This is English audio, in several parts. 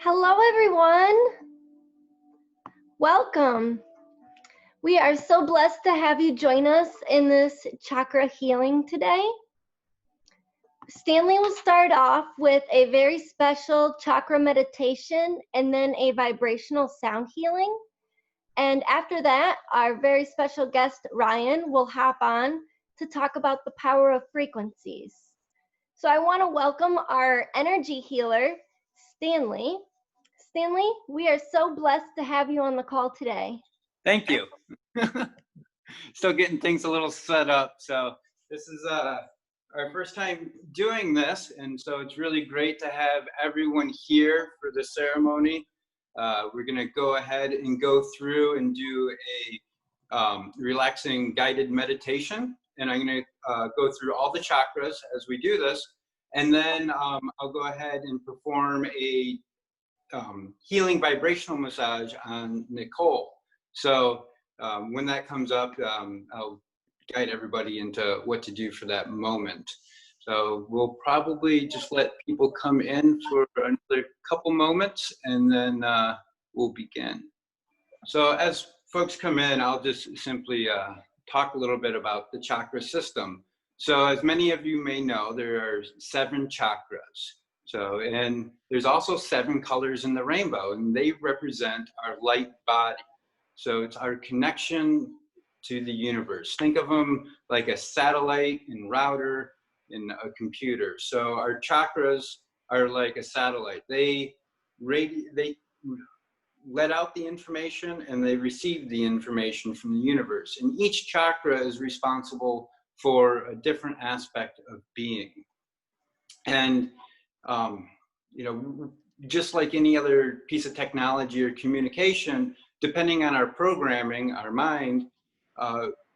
Hello, everyone. Welcome. We are so blessed to have you join us in this chakra healing today. Stanley will start off with a very special chakra meditation and then a vibrational sound healing. And after that, our very special guest, Ryan, will hop on to talk about the power of frequencies. So I want to welcome our energy healer, Stanley. Stanley, we are so blessed to have you on the call today. Thank you. Still getting things a little set up. So this is our first time doing this. And so it's really great to have everyone here for the ceremony. We're going to go ahead and go through and do a relaxing guided meditation. And I'm going to go through all the chakras as we do this. And then I'll go ahead and perform a healing vibrational massage on Nicole. So when that comes up, I'll guide everybody into what to do for that moment. So we'll probably just let people come in for another couple moments and then we'll begin. So as folks come in, I'll just simply talk a little bit about the chakra system. So as many of you may know, there are 7 chakras. So, and there's also 7 colors in the rainbow, and they represent our light body. So it's our connection to the universe. Think of them like a satellite and router in a computer. So our chakras are like a satellite. They let out the information and they receive the information from the universe. And each chakra is responsible for a different aspect of being. And you know, just like any other piece of technology or communication, depending on our programming, our mind,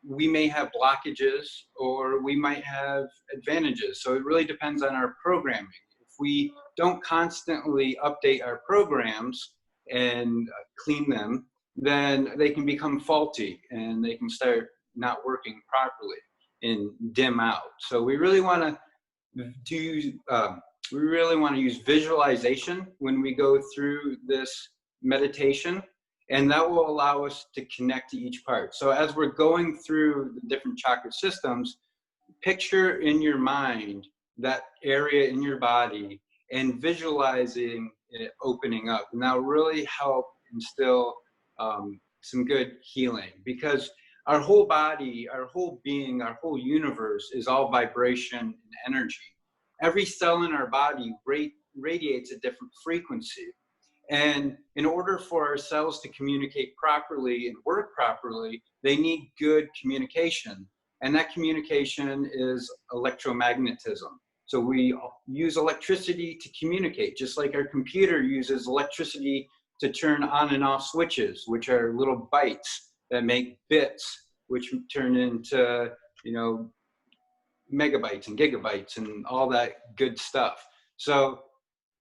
we may have blockages or we might have advantages. So it really depends on our programming. If we don't constantly update our programs and clean them, then they can become faulty and they can start not working properly and dim out. So we really want to use visualization when we go through this meditation, and that will allow us to connect to each part. So as we're going through the different chakra systems, picture in your mind that area in your body and visualizing it opening up. And that will really help instill some good healing, because our whole body, our whole being, our whole universe is all vibration and energy. Every cell in our body radiates a different frequency. And in order for our cells to communicate properly and work properly, they need good communication. And that communication is electromagnetism. So we use electricity to communicate, just like our computer uses electricity to turn on and off switches, which are little bytes that make bits, which turn into, you know, megabytes and gigabytes and all that good stuff. So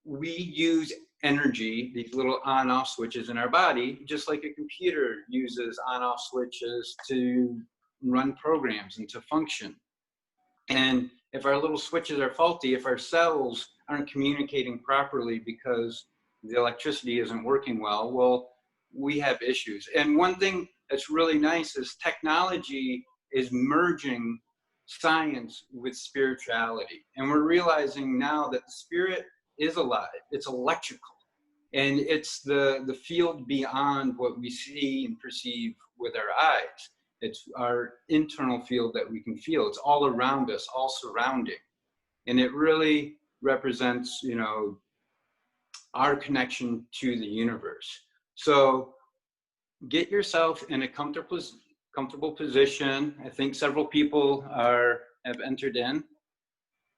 we use energy, these little on-off switches in our body, just like a computer uses on-off switches to run programs and to function. And if our little switches are faulty, if our cells aren't communicating properly because the electricity isn't working well, we have issues. And one thing that's really nice is technology is merging science with spirituality. And we're realizing now that the spirit is alive. It's electrical. And it's the field beyond what we see and perceive with our eyes. It's our internal field that we can feel. It's all around us, all surrounding. And it really represents, you know, our connection to the universe. So get yourself in a comfortable position. I think several people have entered in.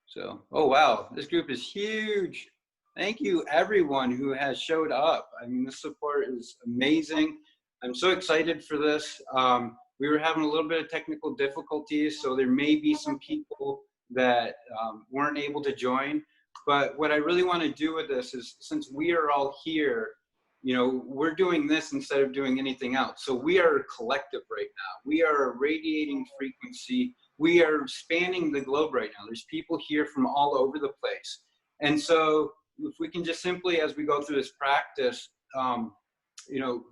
So, oh wow, this group is huge. Thank you everyone who has showed up. I mean, the support is amazing. I'm so excited for this. We were having a little bit of technical difficulties, so there may be some people that weren't able to join. But what I really want to do with this is, since we are all here, you know, we're doing this instead of doing anything else. So we are a collective right now. We are a radiating frequency. We are spanning the globe right now. There's people here from all over the place. And so if we can just simply, as we go through this practice, you know,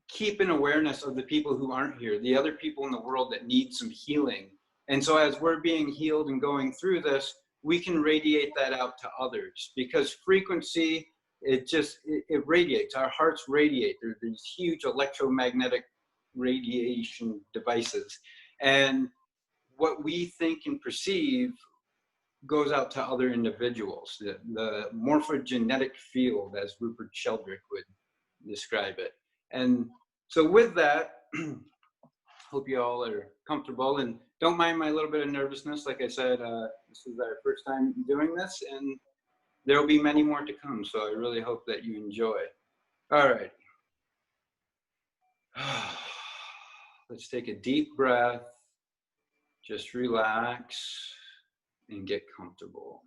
keep an awareness of the people who aren't here, the other people in the world that need some healing. And so as we're being healed and going through this, we can radiate that out to others, because frequency, it radiates. Our hearts radiate. There are these huge electromagnetic radiation devices. And what we think and perceive goes out to other individuals. The morphogenetic field, as Rupert Sheldrake would describe it. And so with that, hope you all are comfortable, and don't mind my little bit of nervousness. Like I said, this is our first time doing this, and there will be many more to come. So I really hope that you enjoy. All right. Let's take a deep breath. Just relax and get comfortable.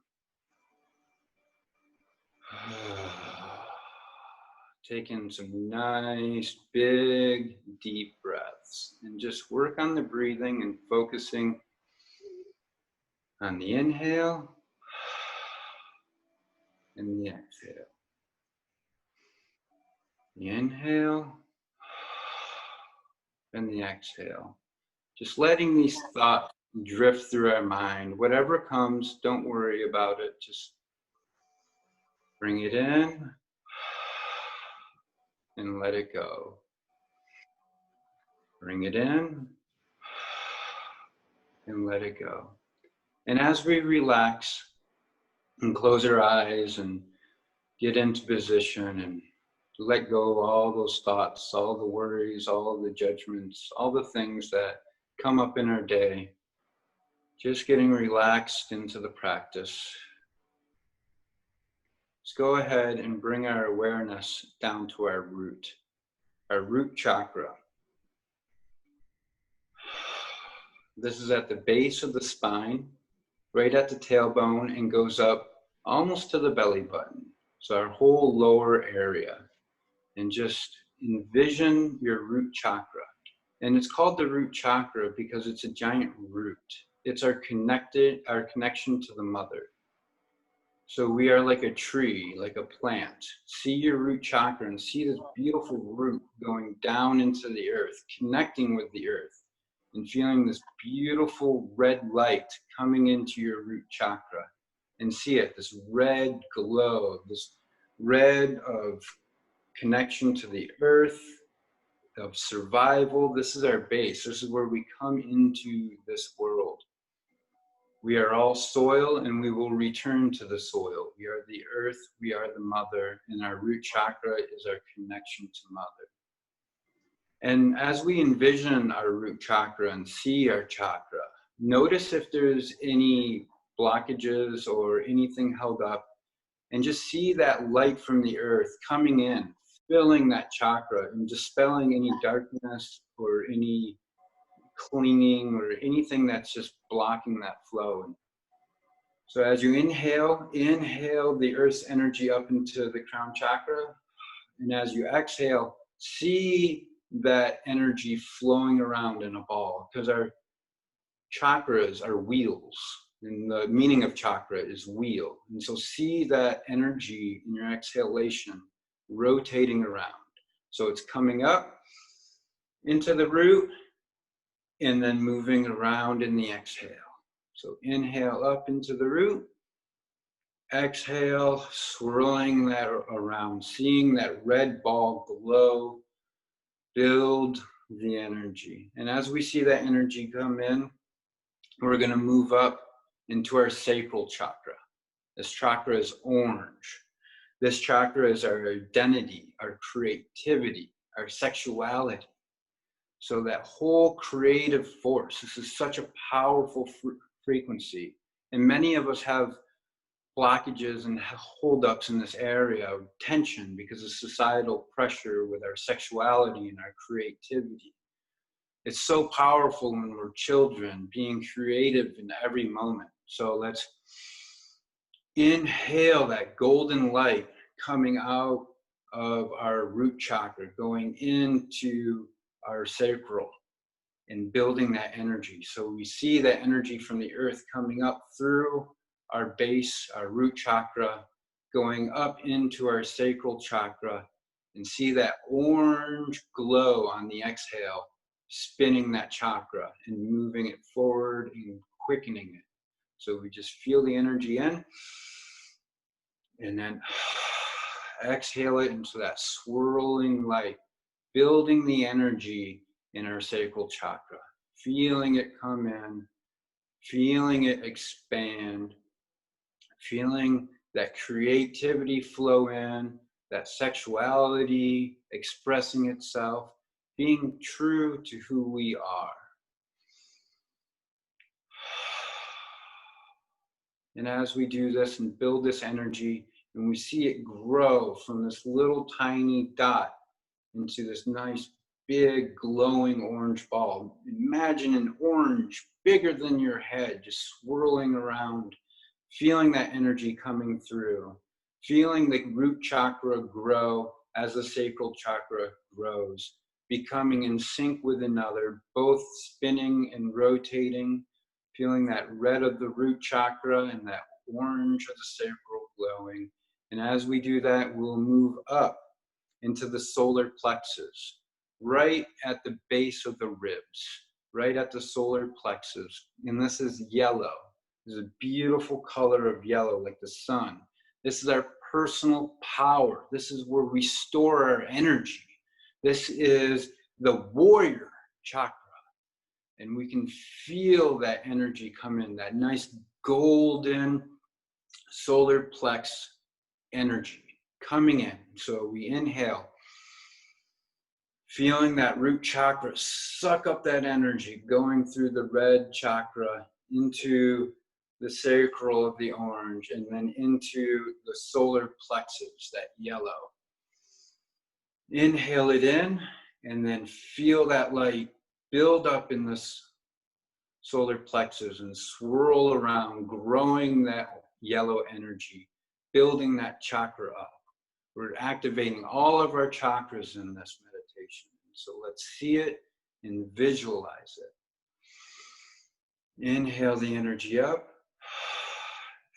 Taking some nice, big, deep breaths, and just work on the breathing and focusing on the inhale and the exhale. The inhale and the exhale. Just letting these thoughts drift through our mind. Whatever comes, don't worry about it. Just bring it in and let it go. Bring it in and let it go. And as we relax and close our eyes and get into position and let go of all those thoughts, all the worries, all the judgments, all the things that come up in our day, just getting relaxed into the practice. Let's go ahead and bring our awareness down to our root chakra. This is at the base of the spine, right at the tailbone, and goes up almost to the belly button. So our whole lower area. And just envision your root chakra. And it's called the root chakra because it's a giant root. It's our connection to the mother. So we are like a tree, like a plant. See your root chakra and see this beautiful root going down into the earth, connecting with the earth, and feeling this beautiful red light coming into your root chakra. And see it, this red glow, this red of connection to the earth, of survival. This is our base. This is where we come into this world. We are all soil, and we will return to the soil. We are the earth, we are the mother, and our root chakra is our connection to mother. And as we envision our root chakra and see our chakra, notice if there's any blockages or anything held up, and just see that light from the earth coming in, filling that chakra and dispelling any darkness or any clinging or anything that's just blocking that flow. So as you inhale the earth's energy up into the crown chakra. And as you exhale, see that energy flowing around in a ball, because our chakras are wheels. And the meaning of chakra is wheel. And so see that energy in your exhalation rotating around. So it's coming up into the root and then moving around in the exhale. So inhale up into the root, exhale, swirling that around, seeing that red ball glow, build the energy. And as we see that energy come in, we're going to move up into our sacral chakra. This chakra is orange. This chakra is our identity, our creativity, our sexuality. So that whole creative force, this is such a powerful frequency. And many of us have blockages and holdups in this area of tension because of societal pressure with our sexuality and our creativity. It's so powerful when we're children, being creative in every moment. So let's inhale that golden light coming out of our root chakra, going into our sacral and building that energy. So we see that energy from the earth coming up through our base, our root chakra, going up into our sacral chakra, and see that orange glow on the exhale, spinning that chakra and moving it forward and quickening it. So we just feel the energy in, and then exhale it into that swirling light, building the energy in our sacral chakra, feeling it come in, feeling it expand, feeling that creativity flow in, that sexuality expressing itself, being true to who we are. And as we do this and build this energy, and we see it grow from this little tiny dot into this nice big glowing orange ball. Imagine an orange bigger than your head, just swirling around, feeling that energy coming through, feeling the root chakra grow as the sacral chakra grows, becoming in sync with another, both spinning and rotating, feeling that red of the root chakra and that orange of the sacral glowing. And as we do that, we'll move up into the solar plexus, right at the base of the ribs, right at the solar plexus. And this is yellow. This is a beautiful color of yellow, like the sun. This is our personal power. This is where we store our energy. This is the warrior chakra. And we can feel that energy come in, that nice golden solar plex energy coming in. So we inhale, feeling that root chakra suck up that energy, going through the red chakra into the sacral of the orange, and then into the solar plexus, that yellow. Inhale it in, and then feel that light build up in this solar plexus and swirl around, growing that yellow energy, building that chakra up. We're activating all of our chakras in this meditation. So let's see it and visualize it. Inhale the energy up.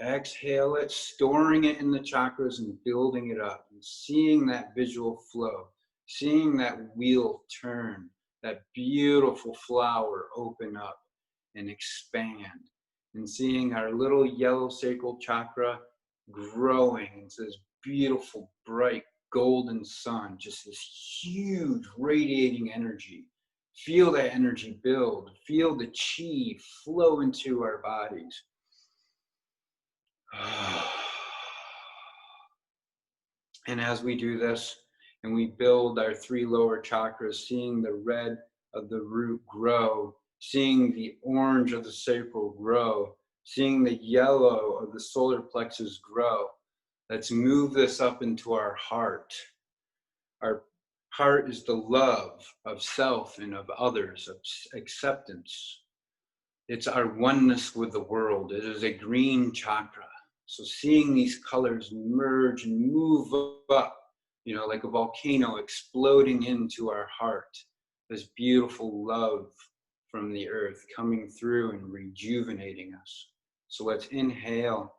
Exhale it, storing it in the chakras and building it up, and seeing that visual flow, seeing that wheel turn, that beautiful flower open up and expand, and seeing our little yellow sacral chakra growing into this beautiful, bright, golden sun, just this huge radiating energy. Feel that energy build, feel the chi flow into our bodies. And as we do this, and we build our three lower chakras, seeing the red of the root grow, seeing the orange of the sacral grow, seeing the yellow of the solar plexus grow, let's move this up into our heart. Our heart is the love of self and of others, of acceptance. It's our oneness with the world. It is a green chakra. So seeing these colors merge and move up, you know, like a volcano exploding into our heart, this beautiful love from the earth coming through and rejuvenating us. So let's inhale,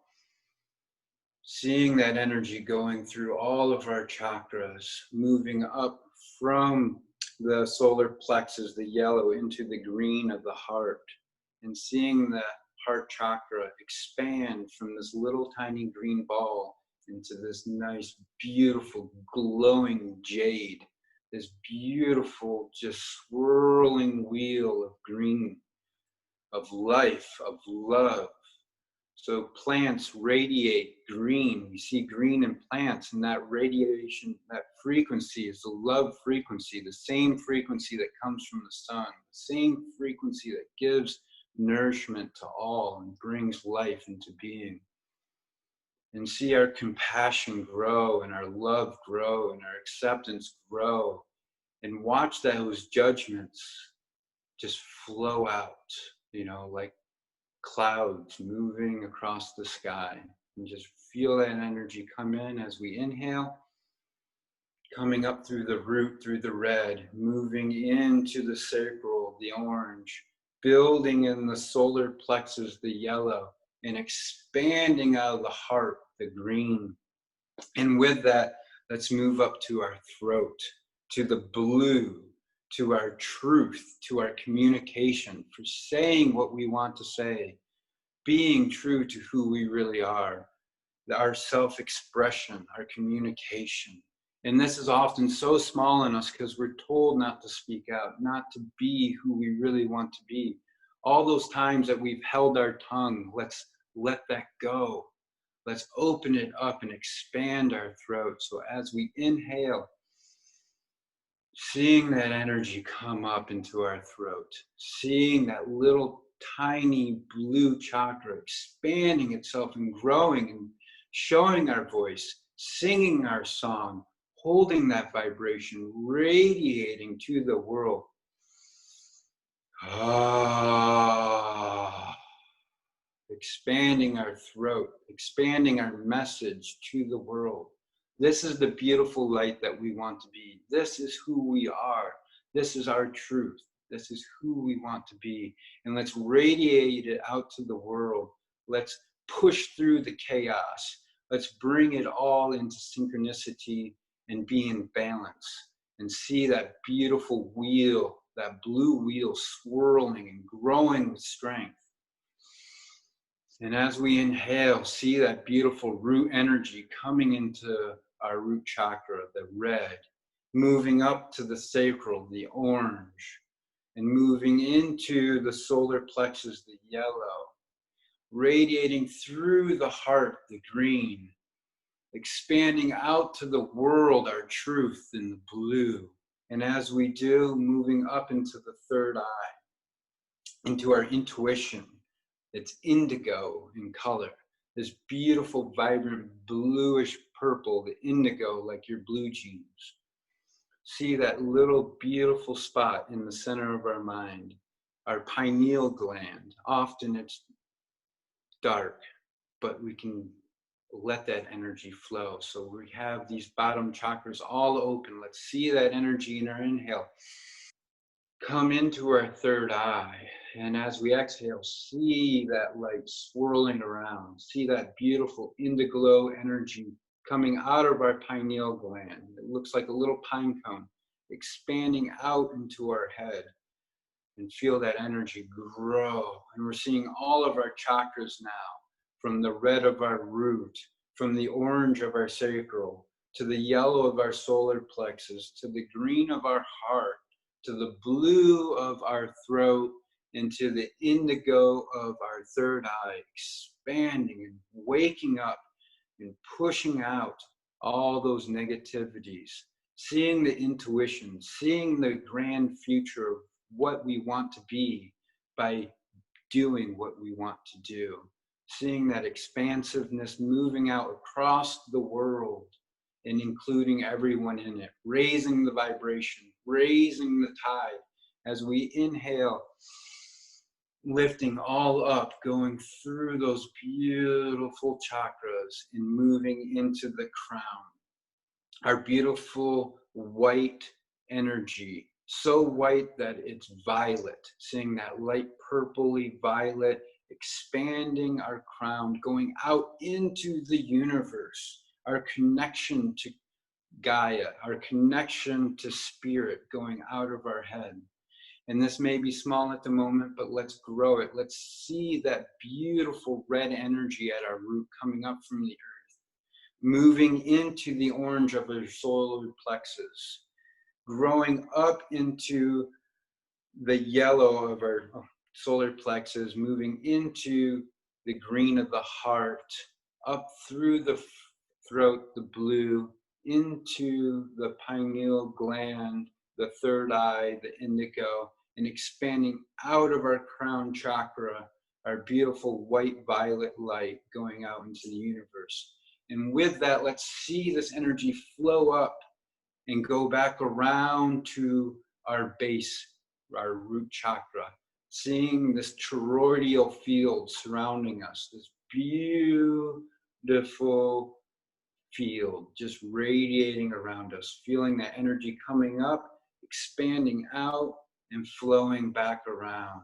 seeing that energy going through all of our chakras, moving up from the solar plexus, the yellow, into the green of the heart, and seeing the heart chakra expand from this little tiny green ball into this nice, beautiful, glowing jade, this beautiful, just swirling wheel of green, of life, of love. So plants radiate green. We see green in plants, and that radiation, that frequency is the love frequency, the same frequency that comes from the sun, the same frequency that gives nourishment to all and brings life into being. And see our compassion grow, and our love grow, and our acceptance grow, and watch those judgments just flow out, you know, like clouds moving across the sky. And just feel that energy come in as we inhale, coming up through the root, through the red, moving into the sacral, the orange, building in the solar plexus, the yellow, and expanding out of the heart, the green, And with that, let's move up to our throat, to the blue, to our truth, to our communication, for saying what we want to say, being true to who we really are, our self-expression, our communication. And this is often so small in us because we're told not to speak out, not to be who we really want to be. All those times that we've held our tongue, let's let that go. Let's open it up and expand our throat. So as we inhale, seeing that energy come up into our throat, seeing that little tiny blue chakra expanding itself and growing and showing our voice, singing our song, holding that vibration, radiating to the world. Expanding our throat, expanding our message to the world. This is the beautiful light that we want to be. This is who we are. This is our truth. This is who we want to be. And let's radiate it out to the world. Let's push through the chaos. Let's bring it all into synchronicity and be in balance and see that beautiful wheel, that blue wheel swirling and growing with strength. And as we inhale, see that beautiful root energy coming into our root chakra, the red, moving up to the sacral, the orange, and moving into the solar plexus, the yellow, radiating through the heart, the green, expanding out to the world, our truth, in the blue. And as we do, moving up into the third eye, into our intuition. It's indigo in color. This beautiful, vibrant, bluish purple, the indigo, like your blue jeans. See that little beautiful spot in the center of our mind, our pineal gland. Often it's dark, but we can let that energy flow. So we have these bottom chakras all open. Let's see that energy in our inhale. Come into our third eye. And as we exhale, see that light swirling around. See that beautiful indigo energy coming out of our pineal gland. It looks like a little pine cone expanding out into our head. And feel that energy grow. And we're seeing all of our chakras now, from the red of our root, from the orange of our sacral, to the yellow of our solar plexus, to the green of our heart, to the blue of our throat, and to the indigo of our third eye, expanding and waking up and pushing out all those negativities, seeing the intuition, seeing the grand future of what we want to be by doing what we want to do, seeing that expansiveness moving out across the world and including everyone in it, raising the vibration, raising the tide as we inhale, lifting all up, going through those beautiful chakras and moving into the crown. Our beautiful white energy, so white that it's violet, seeing that light purpley violet, expanding our crown, going out into the universe, our connection to Gaia, our connection to spirit going out of our head. And this may be small at the moment, but let's grow it. Let's see that beautiful red energy at our root coming up from the earth, moving into the orange of our solar plexus, growing up into the yellow of our solar plexus, moving into the green of the heart, up through the throat, the blue, into the pineal gland, the third eye, the indigo, and expanding out of our crown chakra, our beautiful white violet light going out into the universe. And with that, let's see this energy flow up and go back around to our base, our root chakra, seeing this toroidal field surrounding us, this beautiful field just radiating around us, feeling that energy coming up, expanding out, and flowing back around.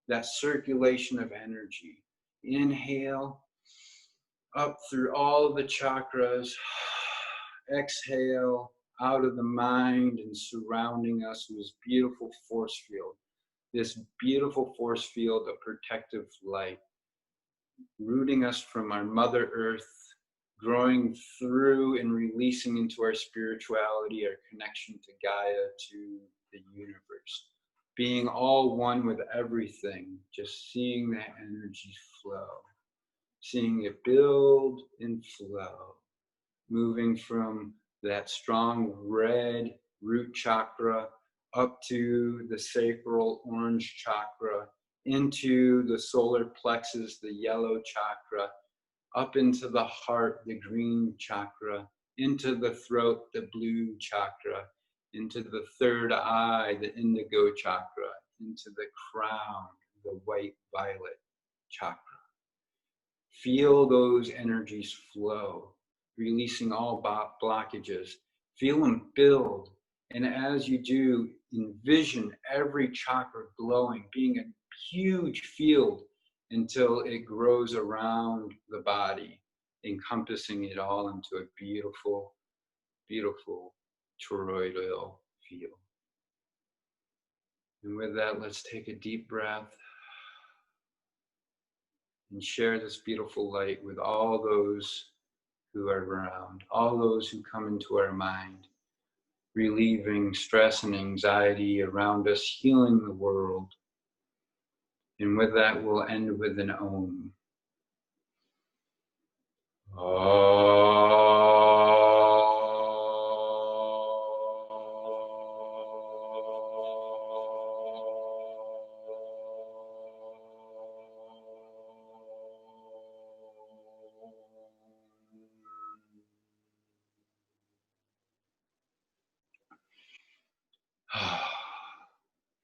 That circulation of energy. Inhale, up through all of the chakras, Exhale out of the mind and surrounding us with this beautiful force field. This beautiful force field of protective light, rooting us from our Mother Earth, growing through and releasing into our spirituality, our connection to Gaia, to the universe. Being all one with everything, just seeing that energy flow, seeing it build and flow, moving from that strong red root chakra up to the sacral orange chakra, into the solar plexus, the yellow chakra, up into the heart, the green chakra, into the throat, the blue chakra, into the third eye, the indigo chakra, into the crown, the white violet chakra. Feel those energies flow, releasing all blockages. Feel them build. And as you do, envision every chakra glowing, being a huge field until it grows around the body, encompassing it all into a beautiful, beautiful toroidal field. And with that, let's take a deep breath and share this beautiful light with all those who are around, all those who come into our mind, relieving stress and anxiety around us, healing the world. And with that, we'll end with an Om.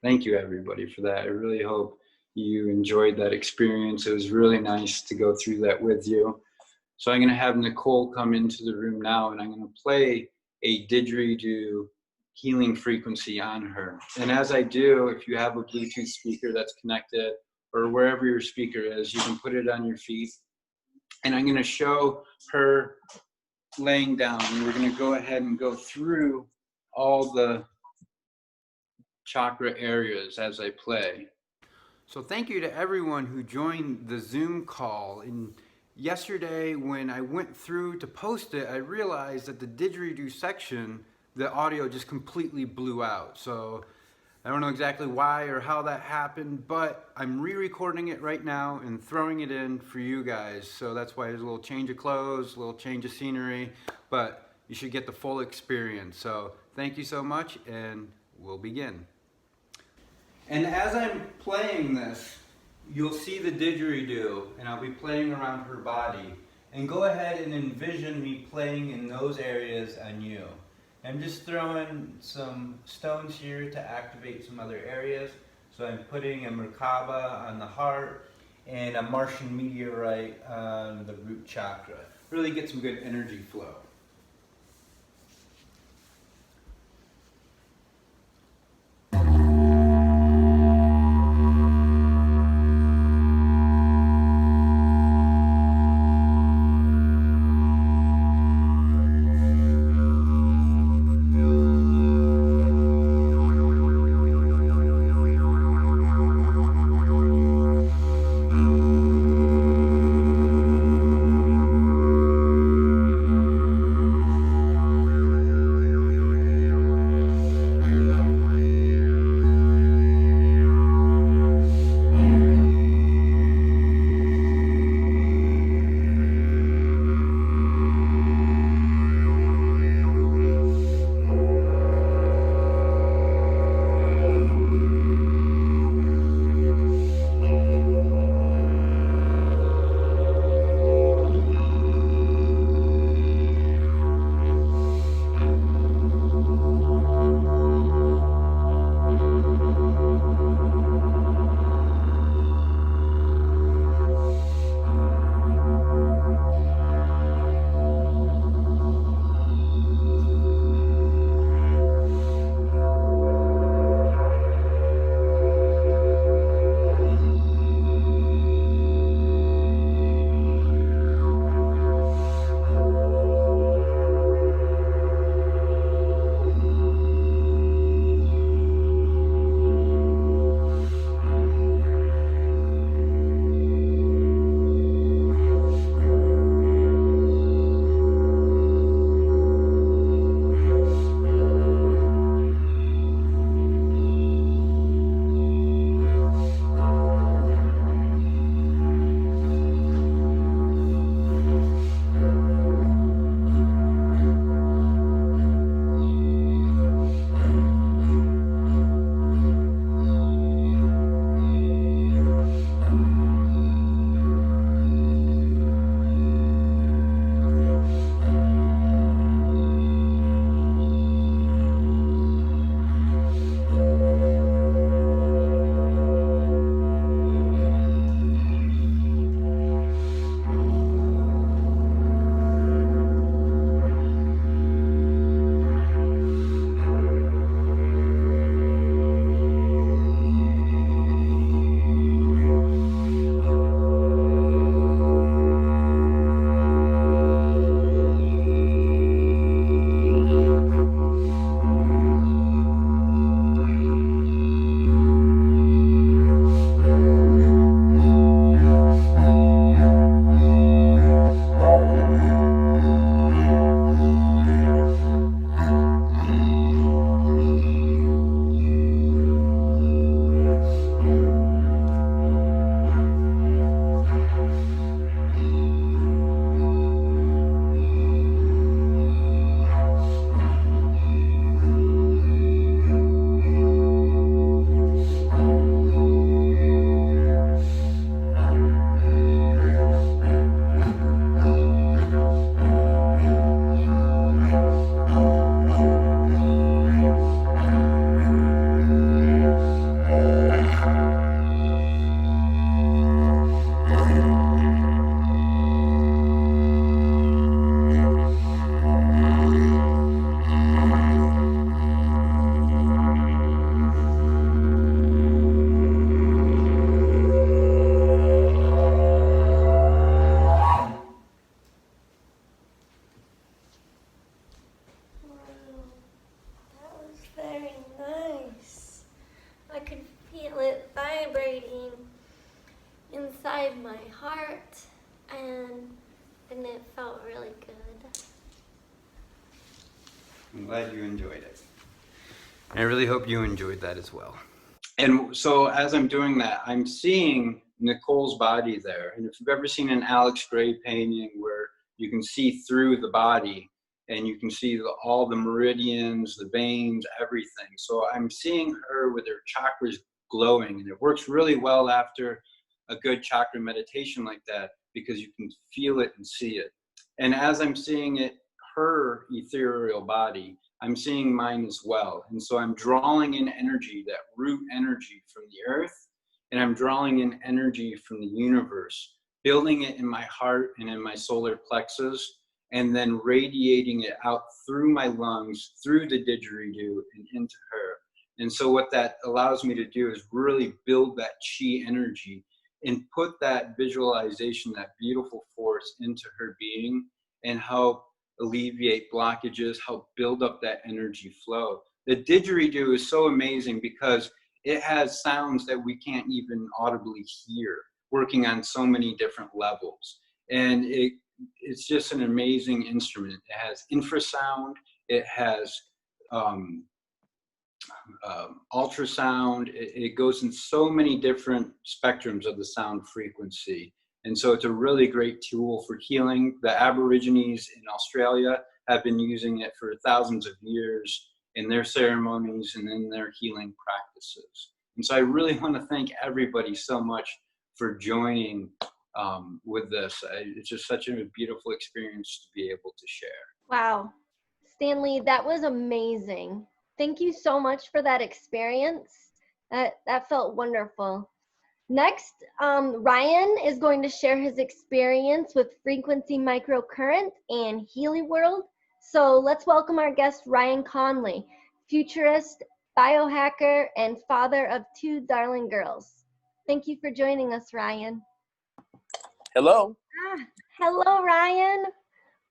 Thank you, everybody, for that. I really hope you enjoyed that experience. It was really nice to go through that with you. So I'm going to have Nicole come into the room now, and I'm going to play a didgeridoo healing frequency on her. And as I do, if you have a Bluetooth speaker that's connected, or wherever your speaker is, you can put it on your feet. And I'm going to show her laying down, and we're going to go ahead and go through all the chakra areas as I play. So thank you to everyone who joined the Zoom call. And yesterday when I went through to post it, I realized that the didgeridoo section, the audio just completely blew out. So I don't know exactly why or how that happened, but I'm re-recording it right now and throwing it in for you guys. So that's why there's a little change of clothes, a little change of scenery, but you should get the full experience. So thank you so much, and we'll begin. And as I'm playing this, you'll see the didgeridoo, and I'll be playing around her body. And go ahead and envision me playing in those areas on you. I'm just throwing some stones here to activate some other areas. So I'm putting a Merkaba on the heart and a Martian meteorite on the root chakra. Really get some good energy flow. glad you enjoyed it. I really hope you enjoyed that as well. And so as I'm doing that, I'm seeing Nicole's body there. And if you've ever seen an Alex Gray painting where you can see through the body and you can see all the meridians, the veins, everything. So I'm seeing her with her chakras glowing, and it works really well after a good chakra meditation like that because you can feel it and see it. And as I'm seeing it, her ethereal body, I'm seeing mine as well. And so I'm drawing in energy, that root energy from the earth, and I'm drawing in energy from the universe, building it in my heart and in my solar plexus, and then radiating it out through my lungs, through the didgeridoo, and into her. And so what that allows me to do is really build that chi energy and put that visualization, that beautiful force into her being, and help alleviate blockages, help build up that energy flow. The didgeridoo is so amazing because it has sounds that we can't even audibly hear, working on so many different levels. And it's just an amazing instrument. It has infrasound, it has ultrasound, it goes in so many different spectrums of the sound frequency. And so it's a really great tool for healing. The Aborigines in Australia have been using it for thousands of years in their ceremonies and in their healing practices. And so I really want to thank everybody so much for joining with this. It's just such a beautiful experience to be able to share. Wow. Stanley, that was amazing. Thank you so much for that experience. That felt wonderful. Next, Ryan is going to share his experience with frequency microcurrent and Healy WORLD. So let's welcome our guest, Ryan Conley, futurist, biohacker, and father of 2 darling girls. Thank you for joining us, Ryan. Hello. Hello, Ryan.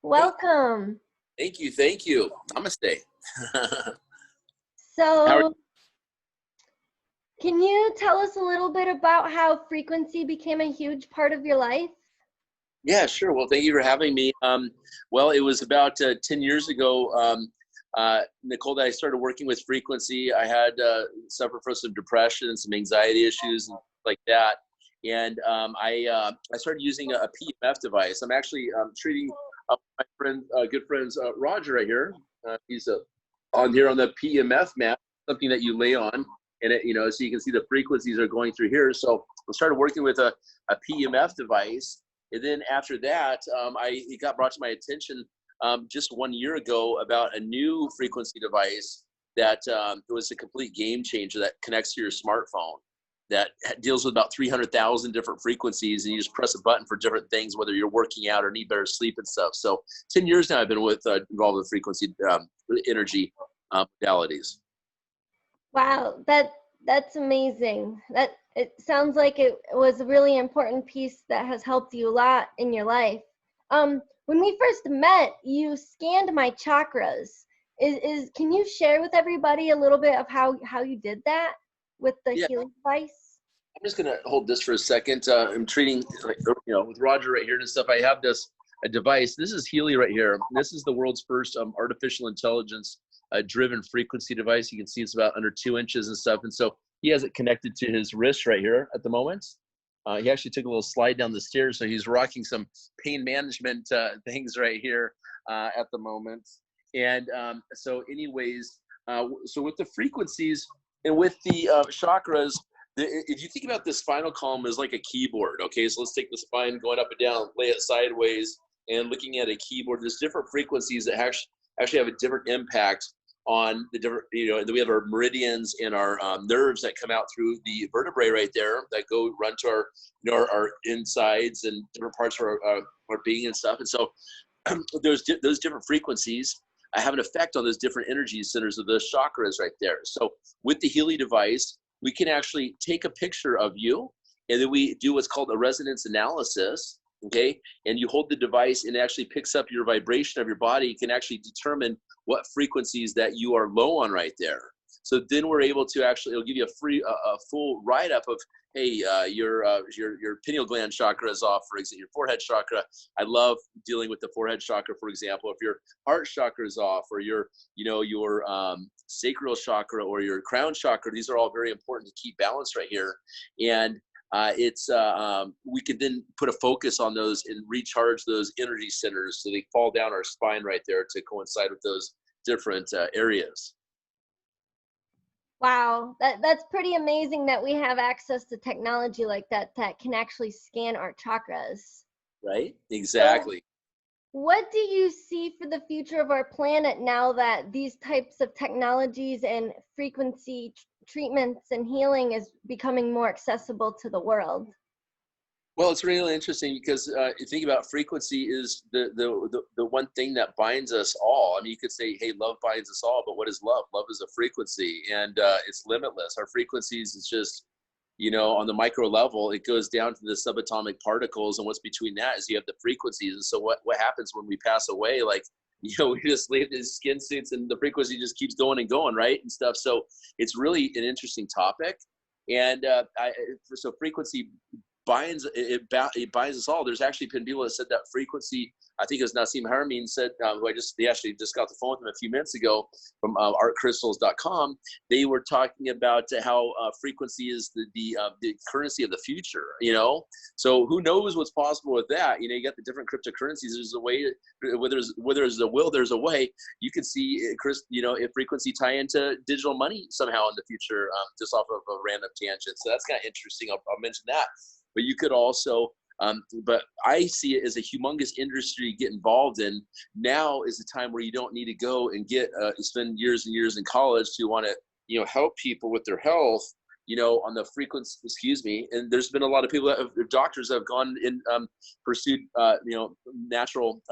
Welcome. Thank you. Thank you. Namaste. So, can you tell us a little bit about how frequency became a huge part of your life? Yeah, sure. Well, thank you for having me. Well, it was about 10 years ago, Nicole, that I started working with frequency. I had suffered from some depression and some anxiety issues and like that. And I started using a PEMF device. I'm actually treating my friend, good friends, Roger right here. He's on here on the PEMF mat, something that you lay on. And it, so you can see the frequencies are going through here. So I started working with a PEMF device. And then after that, it got brought to my attention just 1 year ago about a new frequency device that was a complete game changer that connects to your smartphone, that deals with about 300,000 different frequencies, and you just press a button for different things, whether you're working out or need better sleep and stuff. So 10 years now I've been involved with frequency energy modalities. Wow, that's amazing. It sounds like it was a really important piece that has helped you a lot in your life. When we first met, you scanned my chakras. Can you share with everybody a little bit of how you did that with the healing device? I'm just gonna hold this for a second. I'm treating, with Roger right here and stuff. I have a device. This is Healy right here. This is the world's first artificial intelligence driven frequency device. You can see it's about under 2 inches and stuff. And so he has it connected to his wrist right here at the moment. He actually took a little slide down the stairs, so he's rocking some pain management things right here at the moment. And so anyways, so with the frequencies and with the chakras, if you think about the spinal column as like a keyboard, okay? So let's take the spine going up and down, lay it sideways, and looking at a keyboard, there's different frequencies that actually have a different impact on the different, and then we have our meridians and our nerves that come out through the vertebrae right there that run to our insides and different parts of our being and stuff. And so those different frequencies have an effect on those different energy centers of those chakras right there. So with the Healy device, we can actually take a picture of you, and then we do what's called a resonance analysis. Okay, and you hold the device and it actually picks up your vibration of your body. You can actually determine what frequencies that you are low on right there. So then we're able to actually, it'll give you a full write-up of, hey, your pineal gland chakra is off, for example, your forehead chakra. I love dealing with the forehead chakra, for example. If your heart chakra is off, or your sacral chakra or your crown chakra, these are all very important to keep balance right here. And we could then put a focus on those and recharge those energy centers so they fall down our spine right there to coincide with those different areas. Wow, that's pretty amazing that we have access to technology like that can actually scan our chakras. Right? Exactly. So what do you see for the future of our planet now that these types of technologies and frequency treatments and healing is becoming more accessible to the world? Well, it's really interesting because you think about frequency is the one thing that binds us all. I mean, you could say, hey, love binds us all, but what is love? Love is a frequency, and it's limitless. Our frequencies is just, on the micro level, it goes down to the subatomic particles, and what's between that is you have the frequencies. And so what happens when we pass away? Like, we just leave these skin suits and the frequency just keeps going and going, right? And stuff. So it's really an interesting topic. And so frequency binds us all. There's actually been people that said that frequency, I think it was Nassim Haramein said, who they actually just got the phone with him a few minutes ago from artcrystals.com. They were talking about how frequency is the currency of the future, So who knows what's possible with that? You got the different cryptocurrencies. There's a way, where there's a will, there's a way. You could see, if frequency tie into digital money somehow in the future, just off of a random tangent. So that's kind of interesting. I'll mention that. But you could also, but I see it as a humongous industry to get involved in. Now is the time where you don't need to go and spend years and years in college to want to, help people with their health, on the frequency, and there's been a lot of people doctors that have gone and pursued, natural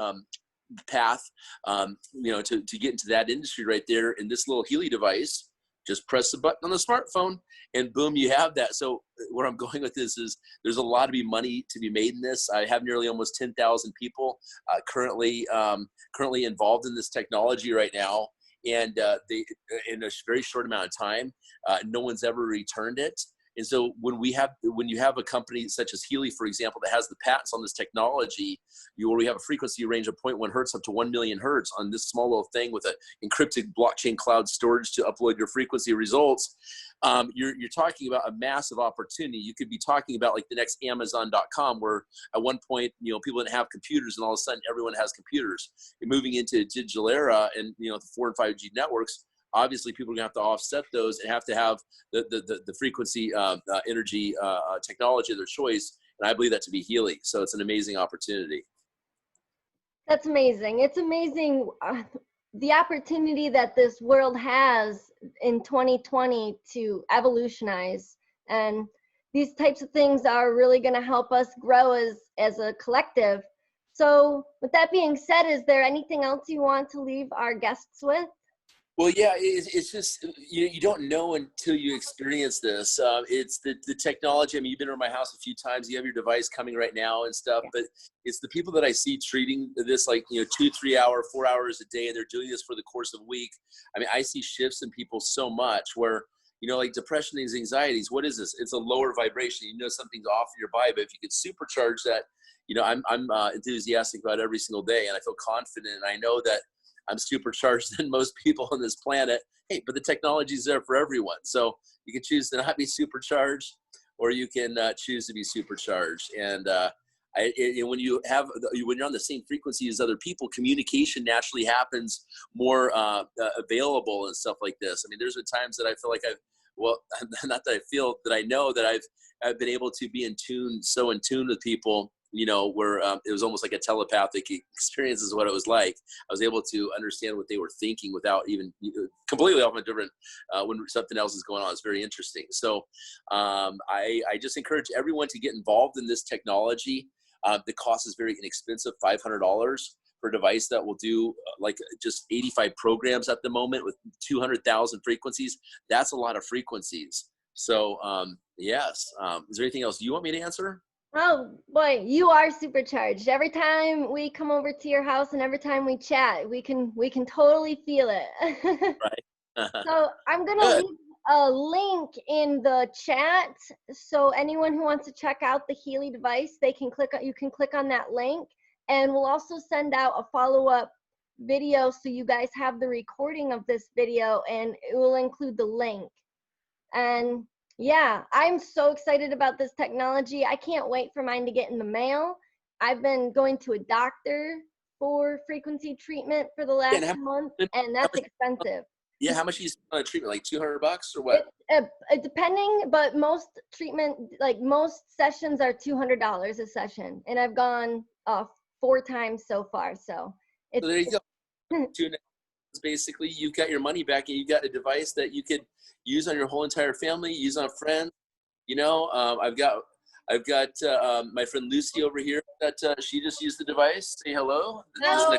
path, to get into that industry right there. And this little Healy device, just press the button on the smartphone and boom, you have that. So where I'm going with this is there's a lot of money to be made in this. I have nearly almost 10,000 people currently involved in this technology right now. And they, in a very short amount of time, no one's ever returned it. And so when you have a company such as Healy, for example, that has the patents on this technology, where we have a frequency range of 0.1 hertz up to 1 million hertz on this small little thing with an encrypted blockchain cloud storage to upload your frequency results, you're talking about a massive opportunity. You could be talking about like the next Amazon.com, where at one point, people didn't have computers, and all of a sudden everyone has computers. You're moving into a digital era, and the 4 and 5G networks. Obviously, people are going to have to offset those and have to have the frequency energy technology of their choice. And I believe that to be Healy. So it's an amazing opportunity. That's amazing. It's amazing the opportunity that this world has in 2020 to evolutionize. And these types of things are really going to help us grow as a collective. So with that being said, is there anything else you want to leave our guests with? Well, yeah, it's just, you don't know until you experience this. It's the technology. I mean, you've been over my house a few times. You have your device coming right now and stuff, but it's the people that I see treating this 2, 3 hour, 4 hours a day, and they're doing this for the course of a week. I mean, I see shifts in people so much where, like depression and anxieties. What is this? It's a lower vibration. Something's off in your body, but if you could supercharge that, I'm enthusiastic about it every single day, and I feel confident, and I know that I'm supercharged than most people on this planet. Hey, but the technology is there for everyone. So you can choose to not be supercharged, or you can choose to be supercharged. And when you're on the same frequency as other people, communication naturally happens more available and stuff like this. I mean, there's been times that I feel like not that I feel, that I know that I've been able to be in tune with people, where it was almost like a telepathic experience is what it was like. I was able to understand what they were thinking without even completely off a different, when something else is going on. It's very interesting. So I just encourage everyone to get involved in this technology. The cost is very inexpensive, $500 for a device that will do just 85 programs at the moment with 200,000 frequencies. That's a lot of frequencies. So yes. Is there anything else you want me to answer? Oh boy, you are supercharged. Every time we come over to your house and every time we chat, we can totally feel it. Right. So I'm going to leave a link in the chat. So anyone who wants to check out the Healy device, you can click on that link. And we'll also send out a follow-up video so you guys have the recording of this video, and it will include the link. And yeah, I'm so excited about this technology. I can't wait for mine to get in the mail. I've been going to a doctor for frequency treatment for the last month, and that's expensive. Yeah, how much is on a treatment? Like $200 or what? Depending, but most treatment, like most sessions, are $200 a session, and I've gone 4 times so far. So So there you go. Basically, you got your money back, and you got a device that you could use on your whole entire family, use on friends. You know, I've got my friend Lucy over here that she just used the device. Say hello. Hello.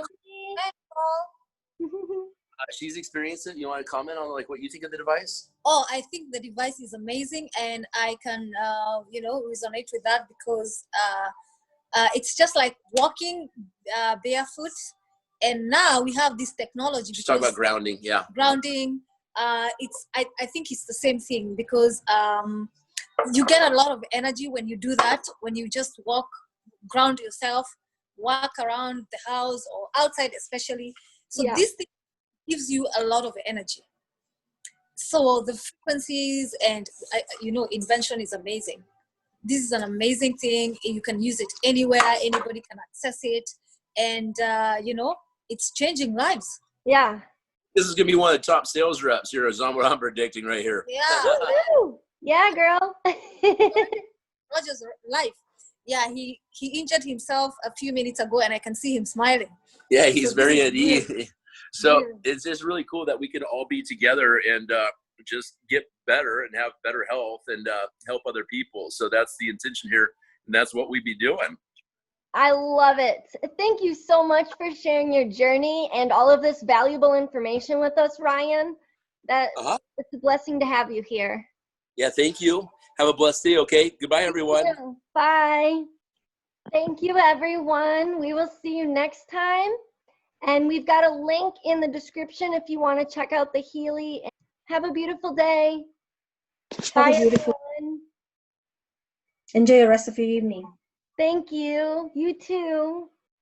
She's experienced it. You want to comment on like what you think of the device? Oh, I think the device is amazing, and I can resonate with that because it's just like walking barefoot. And now we have this technology. Just talk about grounding, yeah. Grounding. I think it's the same thing because you get a lot of energy when you do that. When you just walk, ground yourself, walk around the house or outside, especially. So this thing gives you a lot of energy. So the frequencies and invention is amazing. This is an amazing thing. You can use it anywhere. Anybody can access it, and it's changing lives. Yeah. This is gonna be one of the top sales reps here, is what I'm predicting right here. Yeah. Yeah, girl. Roger's life. Yeah, he injured himself a few minutes ago, and I can see him smiling. Yeah, he's very at ease. So it's just really cool that we can all be together and just get better and have better health and help other people. So that's the intention here, and that's what we be doing. I love it. Thank you so much for sharing your journey and all of this valuable information with us, Ryan. It's a blessing to have you here. Yeah, thank you. Have a blessed day, okay? Goodbye, everyone. Bye. Thank you, everyone. We will see you next time. And we've got a link in the description if you want to check out the Healy. Have a beautiful day. Bye, everyone. Enjoy the rest of your evening. Thank you. You too.